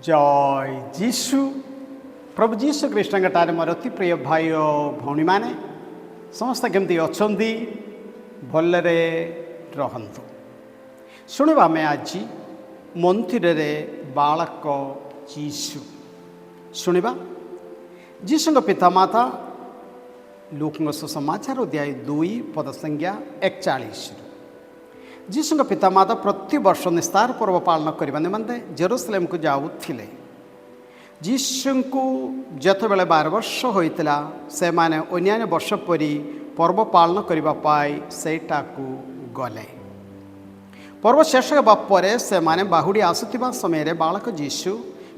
ଜୟ ଯୀଶୁ। ପ୍ରଭୁ ଯୀଶୁ ଖ୍ରୀଷ୍ଟଙ୍କଠାରେ ମୋର ଅତି ପ୍ରିୟ ଭାଇ ଓ ଭଉଣୀମାନେ ସମସ୍ତେ କେମିତି ଅଛନ୍ତି? ଭଲରେ ରହନ୍ତୁ। ଶୁଣିବା ଆମେ ଆଜି ମନ୍ଦିରରେ ବାଳକ ଯୀଶୁ ଶୁଣିବା। ଯୀଶୁଙ୍କ ପିତାମାତା ଲୁକଙ୍କ ସୁସମାଚାର ଅଧ୍ୟାୟ 2 ପଦ ସଂଖ୍ୟା 41। ଯୀଶୁଙ୍କ ପିତାମାତା ପ୍ରତିବର୍ଷ ନିସ୍ତାର ପର୍ବ ପାଳନ କରିବା ନିମନ୍ତେ ଜେରୁସାଲେମକୁ ଯାଉଥିଲେ। ଯୀଶୁଙ୍କୁ ଯେତେବେଳେ 12 ବର୍ଷ ହୋଇଥିଲା ସେମାନେ ଅନ୍ୟାନ୍ୟ ବର୍ଷ ପରି ପର୍ବ ପାଳନ କରିବା ପାଇଁ ସେଇଟାକୁ ଗଲେ। ପର୍ବ ଶେଷ ହେବା ପରେ ସେମାନେ ବାହୁଡ଼ି ଆସୁଥିବା ସମୟରେ ବାଳକ ଯୀଶୁ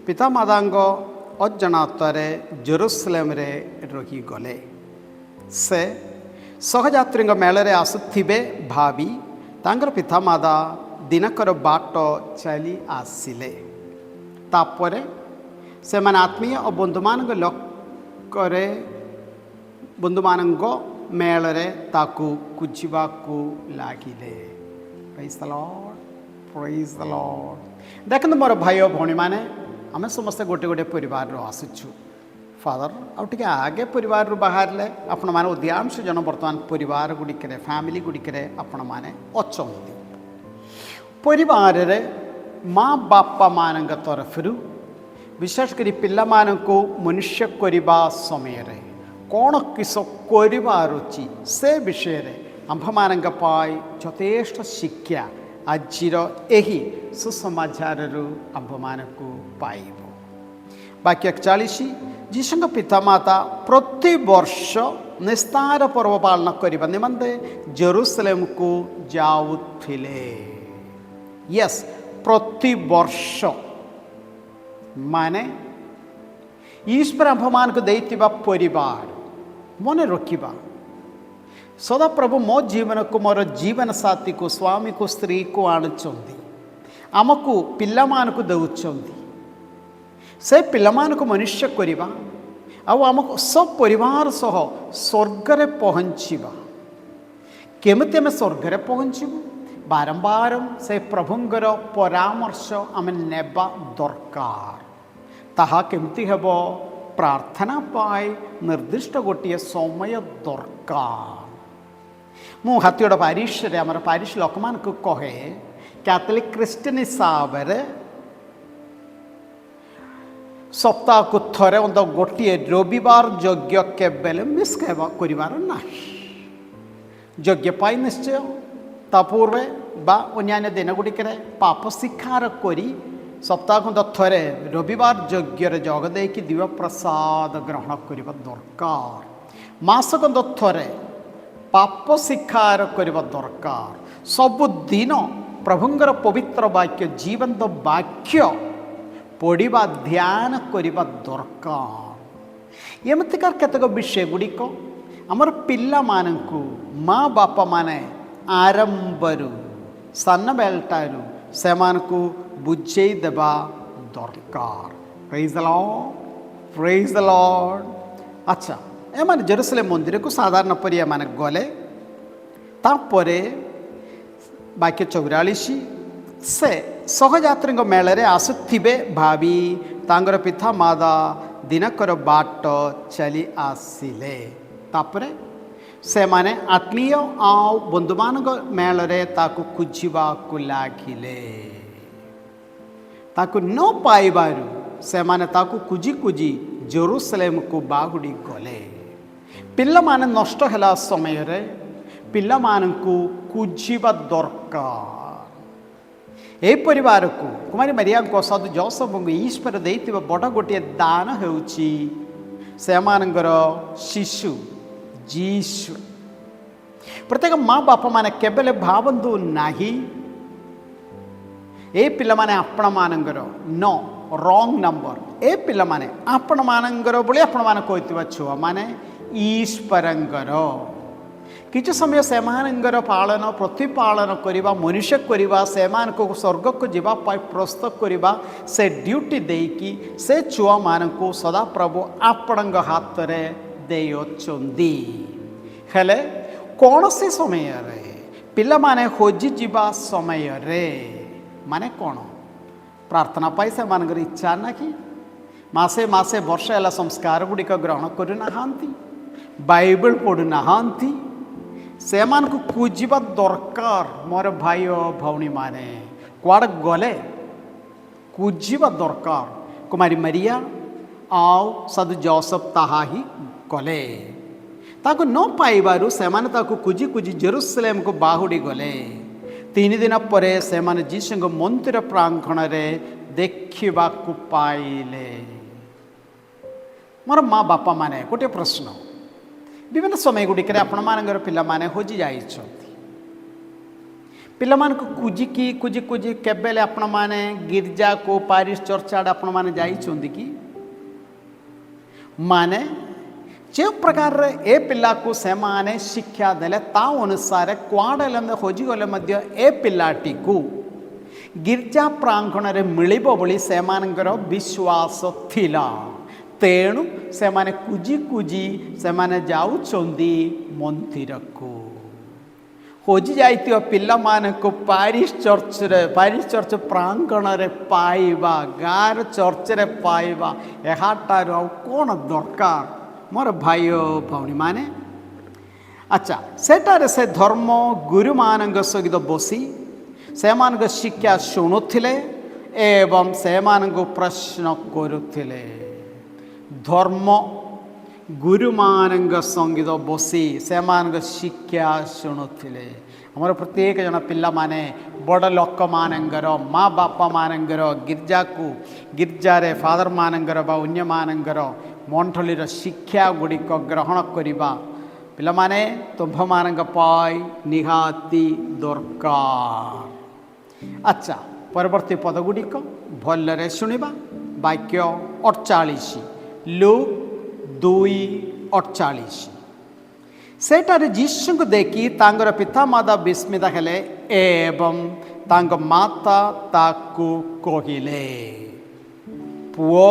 ପିତାମାତାଙ୍କ ଅଜାଣତରେ ଜେରୁସାଲେମରେ ରହିଗଲେ। ସେ ସହଯାତ୍ରୀଙ୍କ ମେଳରେ ଆସୁଥିବେ ଭାବି ତାଙ୍କର ପିତାମାତା ଦିନକର ବାଟ ଚାଲି ଆସିଲେ। ତାପରେ ସେମାନେ ଆତ୍ମୀୟ ଓ ବନ୍ଧୁମାନଙ୍କ ମେଳରେ ତାକୁ ଖୋଜିବାକୁ ଲାଗିଲେ। ପ୍ରେଜ୍ ଦ ଲର୍ଡ, ପ୍ରେଜ୍ ଦ ଲର୍ଡ। ଦେଖନ୍ତୁ ମୋର ଭାଇ ଓ ଭଉଣୀମାନେ, ଆମେ ସମସ୍ତେ ଗୋଟେ ଗୋଟେ ପରିବାରରୁ ଆସୁଛୁ। ଫାଦର ଆଉ ଟିକେ ଆଗେ ପରିବାରରୁ ବାହାରିଲେ ଆପଣମାନେ ଅଧିକାଂଶ ଜଣ ବର୍ତ୍ତମାନ ପରିବାର ଗୁଡ଼ିକରେ ଫ୍ୟାମିଲି ଗୁଡ଼ିକରେ ଆପଣମାନେ ଅଛନ୍ତି। ପରିବାରରେ ମା ବାପାମାନଙ୍କ ତରଫରୁ ବିଶେଷ କରି ପିଲାମାନଙ୍କୁ ମନୁଷ୍ୟ କରିବା ସମୟରେ କ'ଣ କିସ କରିବାର ଅଛି ସେ ବିଷୟରେ ଆମ୍ଭମାନଙ୍କ ପାଇଁ ଯଥେଷ୍ଟ ଶିକ୍ଷା ଆଜିର ଏହି ସୁସମାଚାରରୁ ଆମ୍ଭମାନଙ୍କୁ ପାଇବ। ବାକ୍ୟ 41 ଯୀଶୁଙ୍କ ପିତାମାତା ପ୍ରତିବର୍ଷ ନିସ୍ତାର ପର୍ବ ପାଳନ କରିବା ନିମନ୍ତେ ଜେରୁସାଲେମକୁ ଯାଉଥିଲେ। ୟେସ୍, ପ୍ରତିବର୍ଷ ମାନେ ଈଶ୍ୱର ଆମ୍ଭମାନଙ୍କୁ ଦେଇଥିବା ପରିବାର ମନେ ରଖିବା। ସଦାପ୍ରଭୁ ମୋ ଜୀବନକୁ ମୋର ଜୀବନ ସାଥୀକୁ ସ୍ୱାମୀକୁ ସ୍ତ୍ରୀକୁ ଆଣୁଛନ୍ତି, ଆମକୁ ପିଲାମାନଙ୍କୁ ଦେଉଛନ୍ତି। ସେ ପିଲାମାନଙ୍କୁ ମନୁଷ୍ୟ କରିବା ଆଉ ଆମକୁ ସବୁ ପରିବାର ସହ ସ୍ୱର୍ଗରେ ପହଞ୍ଚିବା। କେମିତି ଆମେ ସ୍ୱର୍ଗରେ ପହଞ୍ଚିବୁ? ବାରମ୍ବାର ସେ ପ୍ରଭୁଙ୍କର ପରାମର୍ଶ ଆମେ ନେବା ଦରକାର। ତାହା କେମିତି ହେବ? ପ୍ରାର୍ଥନା ପାଇଁ ନିର୍ଦ୍ଦିଷ୍ଟ ଗୋଟିଏ ସମୟ ଦରକାର। ମୁଁ ହାତୀଗଡ଼ ପାରିଶରେ ଆମର ପାରିଶ ଲୋକମାନଙ୍କୁ କହେ, କ୍ୟାଥୋଲିକ୍ ଖ୍ରୀଷ୍ଟିଆନ ହିସାବରେ ସପ୍ତାହକୁ ଥରେ ଗୋଟିଏ ରବିବାର ଯଜ୍ଞ କେବେଲେ ମିସ୍ କରିବାର ନାହିଁ। ଯଜ୍ଞ ପାଇଁ ନିଶ୍ଚୟ ତା ପୂର୍ବେ ବା ଅନ୍ୟାନ୍ୟ ଦିନ ଗୁଡ଼ିକରେ ପାପ ସ୍ୱୀକାର କରି ସପ୍ତାହକୁ ଥରେ ରବିବାର ଯଜ୍ଞରେ ଯୋଗ ଦେଇକି ଦିବ୍ୟ ପ୍ରସାଦ ଗ୍ରହଣ କରିବା ଦରକାର। ମାସକୁ ଥରେ ପାପ ସ୍ୱୀକାର କରିବା ଦରକାର। ସବୁଦିନ ପ୍ରଭୁଙ୍କର ପବିତ୍ର ବାକ୍ୟ, ଜୀବନ୍ତ ବାକ୍ୟ ପଢ଼ିବା, ଧ୍ୟାନ କରିବା ଦରକାର। ଏମିତିକାର କେତେକ ବିଷୟ ଗୁଡ଼ିକ ଆମର ପିଲାମାନଙ୍କୁ ମା ବାପାମାନେ ଆରମ୍ଭରୁ ସାନବେଳଠାରୁ ସେମାନଙ୍କୁ ବୁଝେଇ ଦେବା ଦରକାର। ପ୍ରେଜ୍ ଦ ଲର୍ଡ, ପ୍ରେଜ୍ ଦ ଲର୍ଡ। ଆଚ୍ଛା, ଏମାନେ ଜେରୁସାଲେମ ମନ୍ଦିରକୁ ସାଧାରଣ ପରି ଏମାନେ ଗଲେ। ତାପରେ ବାକ୍ୟ 44 ସେ ସହଯାତ୍ରୀଙ୍କ ମେଳରେ ଆସୁଥିବେ ଭାବି ତାଙ୍କର ପିତାମାତା ଦିନକର ବାଟ ଚାଲି ଆସିଲେ। ତାପରେ ସେମାନେ ଆତ୍ମୀୟ ଆଉ ବନ୍ଧୁମାନଙ୍କ ମେଳରେ ତାକୁ ଖୋଜିବାକୁ ଲାଗିଲେ। ତାକୁ ନ ପାଇବାରୁ ସେମାନେ ତାକୁ ଖୋଜି ଖୋଜି ଜେରୁସାଲେମକୁ ବାହୁଡ଼ି ଗଲେ। ପିଲାମାନେ ନଷ୍ଟ ହେଲା ସମୟରେ ପିଲାମାନଙ୍କୁ ଖୋଜିବା ଦରକାର। ଏହି ପରିବାରକୁ କୁମାରୀ ମାରିଆଙ୍କ ସାଧୁ ଯୋସେଫଙ୍କୁ ଈଶ୍ୱର ଦେଇଥିବା ବଡ଼ ଗୋଟିଏ ଦାନ ହେଉଛି ସେମାନଙ୍କର ଶିଶୁ ଯୀଶୁ। ପ୍ରତ୍ୟେକ ମା ବାପା ମାନେ କେବେ ଭାବନ୍ତୁ ନାହିଁ ଏ ପିଲାମାନେ ଆପଣମାନଙ୍କର ନ ରଙ୍ଗ ନମ୍ବର ଏ ପିଲାମାନେ ଆପଣମାନଙ୍କର ବୋଲି ଆପଣମାନେ କହିଥିବା ଛୁଆମାନେ ଈଶ୍ୱରଙ୍କର କିଛି ସମୟ ସେମାନଙ୍କର ପାଳନ ପ୍ରତିପାଳନ କରିବା ମନୁଷ୍ୟ କରିବା ସେମାନଙ୍କୁ ସ୍ୱର୍ଗକୁ ଯିବା ପାଇଁ ପ୍ରସ୍ତୁତ କରିବା ସେ ଡ୍ୟୁଟି ଦେଇକି ସେ ଛୁଆମାନଙ୍କୁ ସଦାପ୍ରଭୁ ଆପଣଙ୍କ ହାତରେ ଦେଇଅଛନ୍ତି। ହେଲେ କୌଣସି ସମୟରେ ପିଲାମାନେ ହଜିଯିବା ସମୟରେ ମାନେ କ'ଣ ପ୍ରାର୍ଥନା ପାଇଁ ସେମାନଙ୍କର ଇଚ୍ଛା ନାହିଁ, ମାସେ ମାସେ ବର୍ଷ ହେଲା ସଂସ୍କାର ଗୁଡ଼ିକ ଗ୍ରହଣ କରୁନାହାନ୍ତି, ବାଇବଲ ପଢ଼ୁନାହାନ୍ତି, ସେମାନଙ୍କୁ ଖୋଜିବା ଦରକାର। ମୋର ଭାଇ ଓ ଭଉଣୀମାନେ କୁଆଡ଼େ ଗଲେ ଖୋଜିବା ଦରକାର। କୁମାରୀ ମାରିଆ ଆଉ ସାଧୁ ଜୋସେଫ ତାହା ହିଁ କଲେ। ତାକୁ ନ ପାଇବାରୁ ସେମାନେ ତାକୁ ଖୋଜି ଖୋଜି ଜେରୁସାଲେମକୁ ବାହୁଡ଼ି ଗଲେ। 3 ଦିନ ପରେ ସେମାନେ ଯୀଶୁଙ୍କ ମନ୍ଦିର ପ୍ରାଙ୍ଗଣରେ ଦେଖିବାକୁ ପାଇଲେ। ମୋର ମା ବାପା ମାନେ ଗୋଟିଏ ପ୍ରଶ୍ନ, ବିଭିନ୍ନ ସମୟ ଗୁଡ଼ିକରେ ଆପଣମାନଙ୍କର ପିଲାମାନେ ହଜି ଯାଇଛନ୍ତି। ପିଲାମାନଙ୍କୁ ଖୋଜି ଖୋଜି କେବେଲେ ଆପଣମାନେ ଗିର୍ଜାକୁ ପାରିଶ ଚର୍ଚ୍ଚ ଆଡ଼େ ଆପଣମାନେ ଯାଇଛନ୍ତି କି? ମାନେ ଯେଉଁ ପ୍ରକାରରେ ଏ ପିଲାକୁ ସେମାନେ ଶିକ୍ଷା ଦେଲେ ତା ଅନୁସାରେ କୁଆଡ଼େ ହଜିଗଲେ ମଧ୍ୟ ଏ ପିଲାଟିକୁ ଗିର୍ଜା ପ୍ରାଙ୍ଗଣରେ ମିଳିବ ବୋଲି ସେମାନଙ୍କର ବିଶ୍ୱାସ ଥିଲା। ତେଣୁ ସେମାନେ ଖୋଜି ସେମାନେ ଯାଉଛନ୍ତି ମନ୍ଦିରକୁ। ହଜି ଯାଇଥିବା ପିଲାମାନଙ୍କୁ ପାରିଶ ଚର୍ଚ୍ଚ ପ୍ରାଙ୍ଗଣରେ ପାଇବା, ଗାଁର ଚର୍ଚ୍ଚରେ ପାଇବା, ଏହାଠାରୁ ଆଉ କ'ଣ ଦରକାର ମୋର ଭାଇ ଓ ଭଉଣୀମାନେ? ଆଚ୍ଛା, ସେଠାରେ ସେ ଧର୍ମ ଗୁରୁମାନଙ୍କ ସହିତ ବସି ସେମାନଙ୍କ ଶିକ୍ଷା ଶୁଣୁଥିଲେ ଏବଂ ସେମାନଙ୍କୁ ପ୍ରଶ୍ନ କରୁଥିଲେ। ଧର୍ମ ଗୁରୁମାନଙ୍କ ସଙ୍ଗୀତ ବସି ସେମାନଙ୍କ ଶିକ୍ଷା ଶୁଣୁଥିଲେ। ଆମର ପ୍ରତ୍ୟେକ ଜଣ ପିଲାମାନେ ବଡ଼ ଲୋକମାନଙ୍କର ମା ବାପାମାନଙ୍କର ଗିର୍ଜାରେ ଫାଦରମାନଙ୍କର ବା ଅନ୍ୟମାନଙ୍କର ମଣ୍ଡଳୀର ଶିକ୍ଷା ଗୁଡ଼ିକ ଗ୍ରହଣ କରିବା ପିଲାମାନେ ତୁମ୍ଭମାନଙ୍କ ପାଇଁ ନିହାତି ଦରକାର। ଆଚ୍ଛା, ପରବର୍ତ୍ତୀ ପଦ ଗୁଡ଼ିକ ଭଲରେ ଶୁଣିବା। ବାକ୍ୟ 48 ଲୁକ୍ 2:48। ସେଠାରେ ଯୀଶୁଙ୍କୁ ଦେଖି ତାଙ୍କର ପିତାମାତା ବିସ୍ମିତ ହେଲେ ଏବଂ ତାଙ୍କ ମାତା ତାକୁ କହିଲେ, ପୁଅ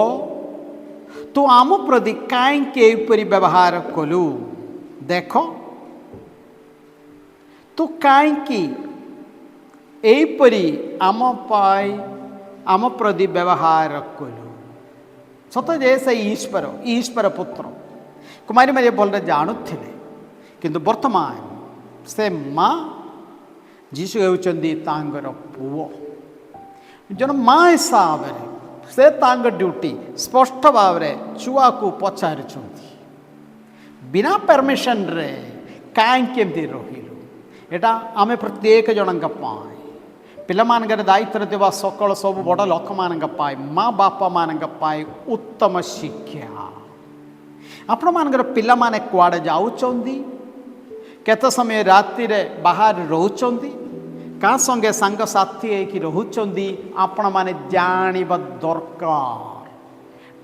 ତୁ ଆମ ପ୍ରତି କାହିଁକି ଏପରି ବ୍ୟବହାର କଲୁ? ଦେଖ ତୁ କାହିଁକି ଏହିପରି ଆମ ପ୍ରତି ବ୍ୟବହାର କଲୁ? ସତ ଯେ ସେ ଈଶ୍ୱର ପୁତ୍ର କୁମାରୀ ମାରିଆ ଭଲରେ ଜାଣୁଥିଲେ, କିନ୍ତୁ ବର୍ତ୍ତମାନ ସେ ମା ଯୀଶୁ ହେଉଛନ୍ତି ତାଙ୍କର ପୁଅ। ଜଣେ ମା ହିସାବରେ ସେ ତାଙ୍କ ଡ୍ୟୁଟି ସ୍ପଷ୍ଟ ଭାବରେ ଛୁଆକୁ ପଚାରୁଛନ୍ତି, ବିନା ପରମିଶନରେ କାହିଁକି ଏମିତି ରହିଲୁ? ଏଇଟା ଆମେ ପ୍ରତ୍ୟେକ ଜଣଙ୍କ ପାଇଁ, ପିଲାମାନଙ୍କର ଦାୟିତ୍ୱରେ ଥିବା ସକଳ ସବୁ ବଡ଼ ଲୋକମାନଙ୍କ ପାଇଁ, ମା ବାପାମାନଙ୍କ ପାଇଁ ଉତ୍ତମ ଶିକ୍ଷା। ଆପଣମାନଙ୍କର ପିଲାମାନେ କୁଆଡ଼େ ଯାଉଛନ୍ତି, କେତେ ସମୟ ରାତିରେ ବାହାରେ ରହୁଛନ୍ତି, କାହା ସଙ୍ଗେ ସାଙ୍ଗସାଥି ହେଇକି ରହୁଛନ୍ତି, ଆପଣମାନେ ଜାଣିବା ଦରକାର।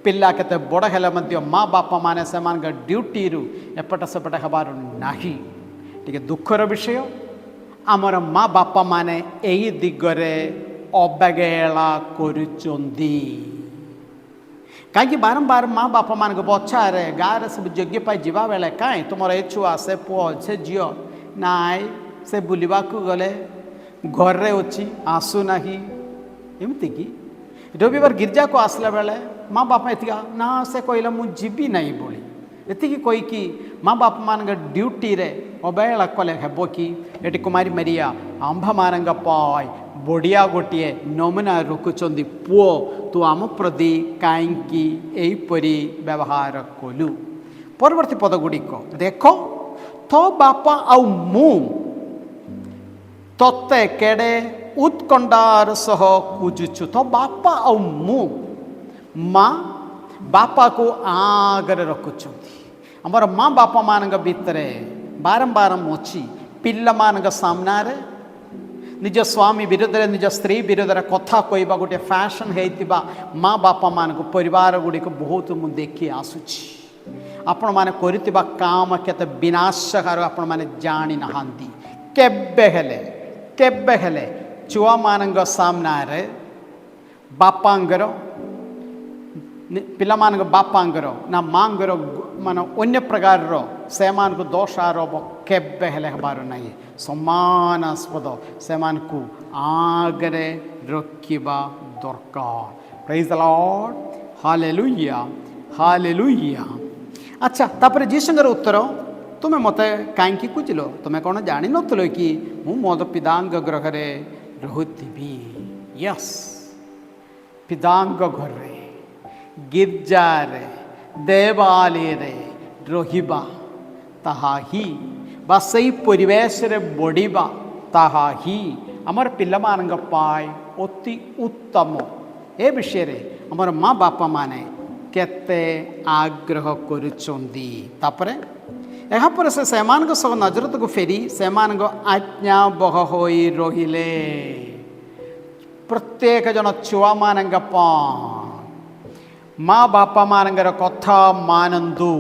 ପିଲା କେତେ ବଡ଼ ହେଲେ ମଧ୍ୟ ମା ବାପାମାନେ ସେମାନଙ୍କ ଡ୍ୟୁଟିରୁ ଏପଟ ସେପଟ ହେବାର ନାହିଁ। ଟିକେ ଦୁଃଖର ବିଷୟ, ଆମର ମା ବାପାମାନେ ଏହି ଦିଗରେ ଅବହେଳା କରୁଛନ୍ତି। କାହିଁକି ବାରମ୍ବାର ମା ବାପାମାନଙ୍କ ପଛରେ ଗାଁରେ ସବୁ ଯଜ୍ଞ ପାଇଁ ଯିବା ବେଳେ କାହିଁ ତୁମର ଏ ଛୁଆ, ସେ ପୁଅ, ସେ ଝିଅ, ନାଇଁ ସେ ବୁଲିବାକୁ ଗଲେ, ଘରେ ଅଛି ଆସୁନାହିଁ, ଏମିତିକି ରବିବାର ଗିର୍ଜାକୁ ଆସିଲା ବେଳେ ମା ବାପା ଏତିକି ନା ସେ କହିଲା ମୁଁ ଯିବି ନାହିଁ ବୋଲି ଏତିକି କହିକି ମା ବାପାମାନଙ୍କ ଡ୍ୟୁଟିରେ ଅବହେଳା କଲେ ହେବ କି? ଏଠି କୁମାରୀ ମାରିଆ ଆମ୍ଭମାନଙ୍କ ପାଇଁ ବଢ଼ିଆ ଗୋଟିଏ ନମୁନା ରଖୁଛନ୍ତି। ପୁଅ ତୁ ଆମ ପ୍ରତି କାହିଁକି ଏହିପରି ବ୍ୟବହାର କଲୁ? ପରବର୍ତ୍ତୀ ପଦ ଗୁଡ଼ିକ ଦେଖ, ତୋ ବାପା ଆଉ ମୁଁ ତତେ କେଡ଼େ ଉତ୍କଣ୍ଠାର ସହ ଖୋଜୁଛୁ। ତୋ ବାପା ଆଉ ମୁଁ, ମା ବାପାକୁ ଆଗରେ ରଖୁଛନ୍ତି। ଆମର ମା ବାପାମାନଙ୍କ ଭିତରେ ବାରମ୍ବାର ଅଛି ପିଲାମାନଙ୍କ ସାମ୍ନାରେ निज स्वामी विरोध में निज स्त्री विरोध में कथा कहवा गोटे फैशन होता माँ बापा मान परिवार गुड़िक बहुत मुझे देखी आसूची आपण मैंने कर काम केते विनाशकार आपण मैंने जानी नहांती केबे हेले छुआ मान सामना रे बापांगर पिला मान बापांगर ना मांगर मान अन्य प्रकार से दोष आरोप केबे हेले हबार नहीं सम्मानास्पद से आगरे रखिबा दरकार। Praise the Lord, hallelujah hallelujah. अच्छा तापर जीशुंगर उत्तर तुम्हें मत कहीं खुजिल तुम्हें कौन जान नो कि मु मोद पितांग गृह रुथी। यस पितांग घर गिरजार देवालय रहिबा ताहा ही बा सही परिवेश रे बढ़िबा ताहा ही आमर पिला मान पाए अति उत्तम। ए विषय रे आमर माँ बापा माने केते आग्रह करुचंदी। तापरे यहाँ पर से सेमान सह नजरत को फेरी सेमान आज्ञा बह होई रहिले। प्रत्येक जन छुआ मान माँ बापा मान कथा मानंदु,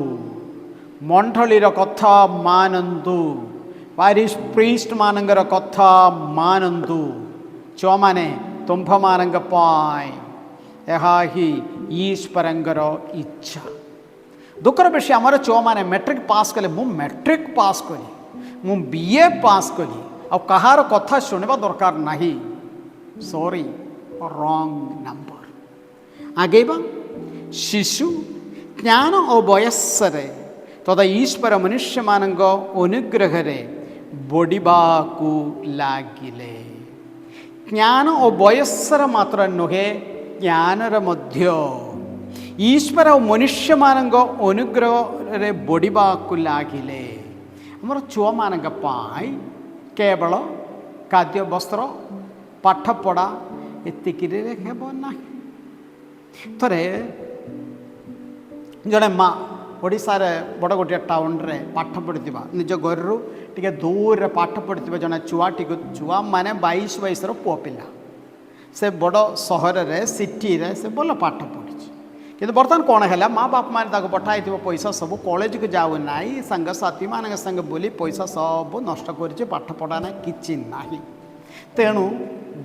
मंडलीर कथा मानंदु, पारिश प्रीस्ट मान कथा मानंदु। छुआ माने तुम्भ मान पाए यह ही ईश्वरंगर इच्छा। दुखर विषय आमर छुआ मैंने मैट्रिक पास कले मु मैट्रिक पास कली मु बीए पास कली आ कहार कथा शुणवा दरकार नहीं। Sorry wrong number. आगे शिशु ज्ञान और बयस्सरे तथा ईश्वर मनुष्य मान अनुग्रह बढ़िबाकू लागिले। ज्ञान और बयस्सर मात्र नुहे ज्ञानर मध्य ईश्वर और मनुष्य मान अनुग्रह बढ़िबाकू लागिले। आमर छुआ मान पाई केवल खाद्य वस्त्र पाठपढ़ा एतिकी हेब ना। थरे जड़े माँ ओडिशार बड़ गोटे टाउन रे पाठ पढ़ी निज घर टे दूर पाठ पढ़ी जड़े छुआ छुआ माने 22 पुआ पिला से बड़ सहर रे सिटी रे से भल पाठ पढ़ी कि बर्तमान कौन है माँ बाप मैंने पठाई पैसा सब कॉलेज को जाऊ ना सांगसाथी मान संगे बोली पैसा सब नष्ट कर पाठ पढ़ा ना कि ना। तेणु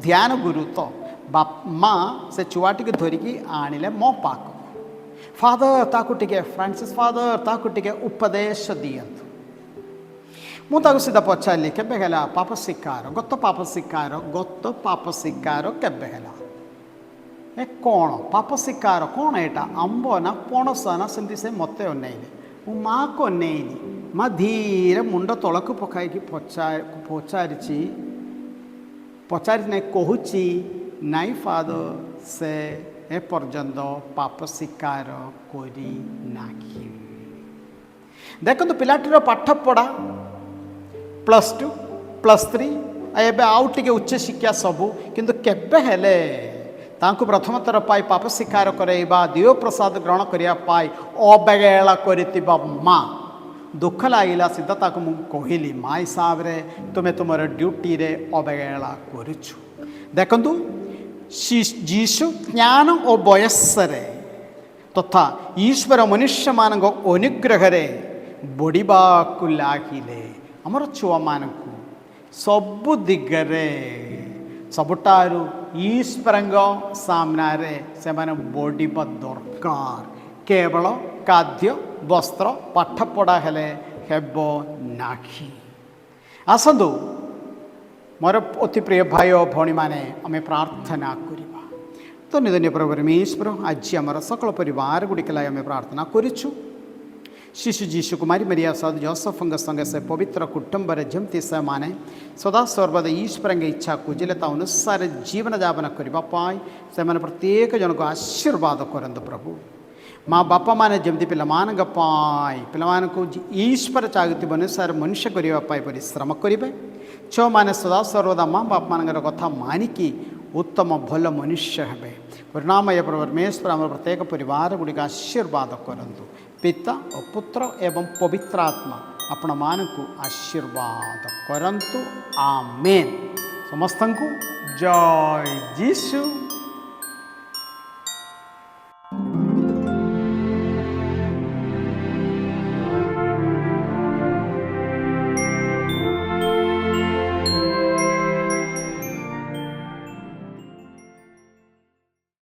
ध्यान गुरुत्व बाप माँ से छुआटी धरिकी आनिले मो पाक फादर ताकू टिके फ्रांसिस फादर ताकू टिके उपदेश दियंतु। मुझे सीधा पचारि केबे हेला पाप शिकार गत पाप शिकार केबे हेला ए कौन पाप शिकार कौन एटा अंब ना पणस ना सेमती से मत अनैले मो माँ को अनैली माँ धीरे मुंड तलक पकाई पचारि पचारि नहीं कहूची नाई फादर से ए पर्यंत पाप शिकार करी नाही। देखो तो पिलाटीर पाठ पढ़ा +2 +3 एबे आउ टिके उच्च शिक्षा सबू किंतु केबे हेले तांको प्रथम थर पाई पाप शिकार करैबा देव प्रसाद ग्रहण करिया पाई अवहेला करितिबा माँ दुख लगिला सीधा ताको मु कहली माँ हिसाब रे तुम्हें तुम ड्यूटी रे अवहेला करुछु। देखंतु जीशु ज्ञान और बयस्सरे तथा ईश्वर मनुष्य मान अनुग्रह बढ़िबाकू लागिले। आमर छुआ मान सबु दिगरे सबुठारु ईश्वर सामना रे से माने बढ़िबा दरकार। केवल खाद्य वस्त्र पाठपढ़ा हेले हेब नाही। आसतु मोर अति प्रिय भाई और भौणी माने आमे प्रार्थना करिबा। तो निधन्य प्रभु परमेश्वर आज आमर सकल परिवार गुड़िक आमे प्रार्थना करिछु। शिशु जीशु कुमारी मरिया सद जोसेफ संगे से पवित्र कुटुंब जमती से माने सदा सर्वदा ईश्वर इच्छा कुजलता अनुसार जीवन जापन करने पाई से माने प्रत्येक जन को आशीर्वाद करंतु प्रभु। माँ बापा माने जमती पिलामान पाई पिलामान को ईश्वर चाहती अनुसार मनुष्य करने परिश्रम करेंगे। छो माने सदा सर्वदा माँ बाप मान कथा मानिकी उत्तम भल मनुष्य हे परिणामय परमेश्वर आम प्रत्येक परिवार गुड़िक आशीर्वाद करंतु। पिता और पुत्र एवं पवित्र आत्मा आपण मान को आशीर्वाद करंतु। आमेन। ସମସ୍ତଙ୍କୁ ଜୟ ଯୀଶୁ।